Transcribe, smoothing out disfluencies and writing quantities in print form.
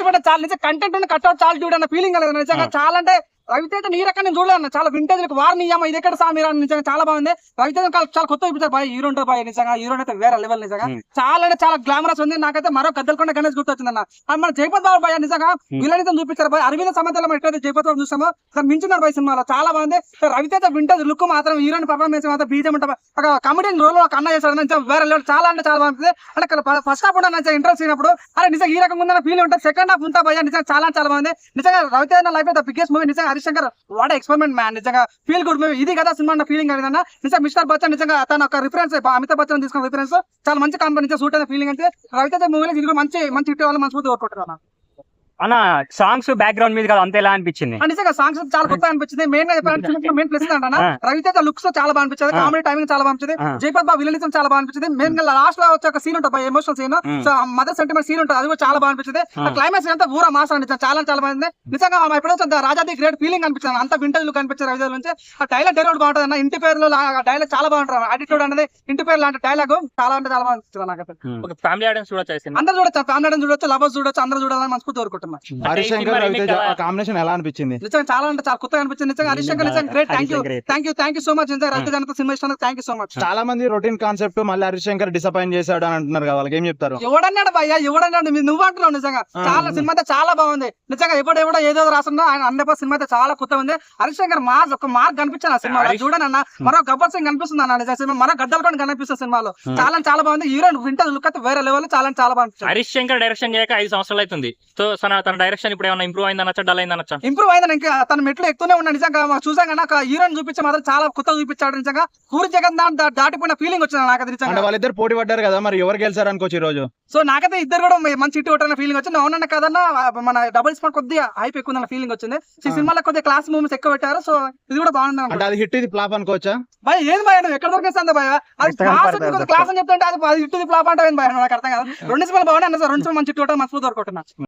ఇష్టపడ్డ చాలా నిజంగా కంటెంట్ ఉన్న కట్అవుట్ చాలా చూడన్న ఫీలింగ్ కలదు నిజంగా చాలా అంటే రవితేజ నీ రకం నేను చూడలేను చాలా వింటేజ్ వారిని ఇది ఎక్కడ సామీరా నిజంగా చాలా బాగుంది రవితేజ చాలా కొత్త చూపించారు బాయ్ హీరో ఉంటారు బాయ్ నిజంగా హీరో అయితే వేరే లెవెల్ నిజంగా చాలా అంటే చాలా గ్లామరస్ ఉంది నాకైతే మరో గద్దలకొండ గణేష్ గుర్తొచ్చిందన్న మన జయపత్ బాబు బాయ్ నిజంగా విలనితం చూపించారు బాయ్ అరవింద సమయంలో మనం ఎట్లయితే జయపత్ బాబు చూసామో మించున్నారు బాయ్ సినిమాలో చాలా బాగుంది రవితేజ వింటేజ్ లుక్ మాత్రం హీరోని పర్ఫార్మెన్స్ మాత్రం బీజం ఉంటా ఒక కమెడియన్ రోల్ ఒక అన్న చేశాడు వేరే లెవెల్ చాలా అంటే చాలా బాగుంది అంటే ఫస్ట్ హాఫ్ ఉంటే ఇంట్రెస్ట్ అయినప్పుడు అరే నిజంగా ఈ రకం ఉందన్న ఫీల్ ఉంటుంది సెకండ్ హాఫ్ ఉంటా భయ నిజంగా చాలా బాగుంది నిజంగా రవితేజ లైఫ్ అయితే బిగ్గెస్ట్ మూవీ నిజంగా హరిశంకర్ వాట్ ఎక్స్పెరిమెంట్ మ్యాన్ నిజంగా ఫీల్ గుడ్ మూవీ ఇది కదా సినిమా ఫీలింగ్ అన్న నిజంగా మిస్టర్ బచ్చన్ నిజంగా తన ఒక రిఫరెన్స్ అమితాబ్ బచ్చన్ తీసుకున్న రిఫరెన్స్ చాలా మంచి కంపెనీ సూట్ అయిన ఫీలింగ్ అంటే రవితేజ మూవీలో ఇది మంచి హిట్ వాళ్ళు మనస్ఫూర్తి కోరుకుంటున్నాను అన్న సాంగ్స్ బ్యాక్గ్రౌండ్ మీద కదా అంత ఎలా అనిపించింది నిజంగా సాంగ్స్ చాలా కొత్తగా అనిపించింది మెయిన్ గా చెప్పాలంటే మెయిన్ ప్లస్ అంటే రవితేజ లుక్స్ చాలా బాగా అనిపించింది కామెడీ టైమింగ్ చాలా బాగా అనిపించింది జయపత్ బాబు విలనిజం చాలా బాగా అనిపించింది మెయిన్ గా లాస్ట్ లో వచ్చే ఒక సీన్ ఉంటుంది emotional scene so mother sentiment scene ఉంటుంది అది కూడా చాలా బాగా అనిపించింది క్లైమాక్స్ అంతా ఊరా మాసం అనిపించింది చాలా బాగుంది నిజంగా ఎప్పుడో రాజాది గ్రేట్ ఫీలింగ్ అనిపించింది అంత వింటేజ్ లుక్ అనిపించింది రవితేజ నుంచి ఆ డైలాగ్ డైలాగ్ బాగుంటుంది అన్న ఇంటి పేరులో డైలాగ్ చాలా బాగుంటుంది యాటిట్యూడ్ అనేది ఇంటి పేరు లాంటి డైలాగ్ చాలా అంటే చాలా బాగా అనిపిస్తుంది నాకు ఫ్యామిలీ ఆడియన్స్ చూడొచ్చు అందరూ చూడొచ్చు ఫ్యామిలీ ఆడియన్స్ చూడొచ్చు లవర్స్ చూడొచ్చు అందరూ చూడాలని మనస్ఫూర్తి కోరుకుంటున్నాను కాంబినేషన్ ఎలా అనిపించింది నిజంగా చాలా అంటే చాలా కొత్తగా అనిపించింది నిజంగా హరిశంకర్ నిజంగా great thank you so much నిజంగా రవితేజ సినిమా ఇష్టం థ్యాంక్ యూ సో మచ్ చాలా మంది రొటీన్ కాన్సెప్ట్ మళ్ళీ హరిశంకర్ డిసప్పాయింట్ చేశాడు అని అంటున్నారు కదా వాళ్ళకి ఏం చెప్తారు ఎవడన్నాడు భయ్యా ఎవడన్నాడు నువ్వు అంటున్నావు నిజంగా చాలా సినిమా అయితే చాలా బాగుంది నిజంగా ఎవడో ఏదో రాస్తున్నా ఆయన అన్న సినిమా అయితే చాలా కొత్త ఉంది హరిశంకర్ ఒక మార్క్ కనిపించాను ఆ సినిమా చూడండి అన్న మరో గబ్బర్ సింగ్ కనిపిస్తుంది అన్న నిజంగా సినిమా మరో గద్దలకొండ కనిపిస్తుంది సినిమాలో చాలా బాగుంది హీరోయిన్ వింటర్ లుక్ అయితే వేరే లెవెల్ చాలా బాగుంది హరిశంకర్ డైరెక్షన్ చేయక 5 సంవత్సరాలు అవుతుంది సో తన డైరెక్షన్ ఇప్పుడు ఏమైనా ఇంప్రూవ్ అయిందనొచ్చా డల్ అయిందనొచ్చా ఇంప్రూవ్ అయిందని ఇంకా తన మెట్లు ఎక్కుతూనే ఉన్నా నిజంగా చూసాం కానీ ఒక హీరోయిన్ చూపించే మాత్రం చాలా కొత్తగా చూపించాడు నిజంగా పూరి జగన్ దాటిపోయిన ఫీలింగ్ వచ్చింది నాకు నిజంగా వాళ్ళిద్దరు పోటీ పడ్డారు కదా మరి ఎవరు గెలిచారు అనుకోవచ్చు ఈ రోజు సో నాకైతే ఇద్దరు కూడా మంచి హిట్ కొట్టిన ఫీలింగ్ వచ్చింది అవునన్నా కదన్నా మన డబుల్ స్పాట్ కొద్దిగా హైప్ ఎక్కువ ఫీలింగ్ వచ్చింది ఈ సినిమాలో కొద్దిగా క్లాస్ మూవీస్ ఎక్కువ పెట్టారు సో ఇది కూడా బాగుంది అది హిట్ ఇది ఫ్లాప్ అనుకోవచ్చా భయ ఏది భయ నువ్వు ఎక్కడ దొరికేస్తుంది భయ అది క్లాస్ అని చెప్తుంటే అది హిట్ ఇది ఫ్లాప్ అంటే భయ నాకు అర్థం కాదు 2 సినిమాలు బాగున్నాయి అన్న సార్ 2 సినిమా మంచి హిట్ కొట్టాలి మనస్ఫూర్తి కోరుకుంటున్నా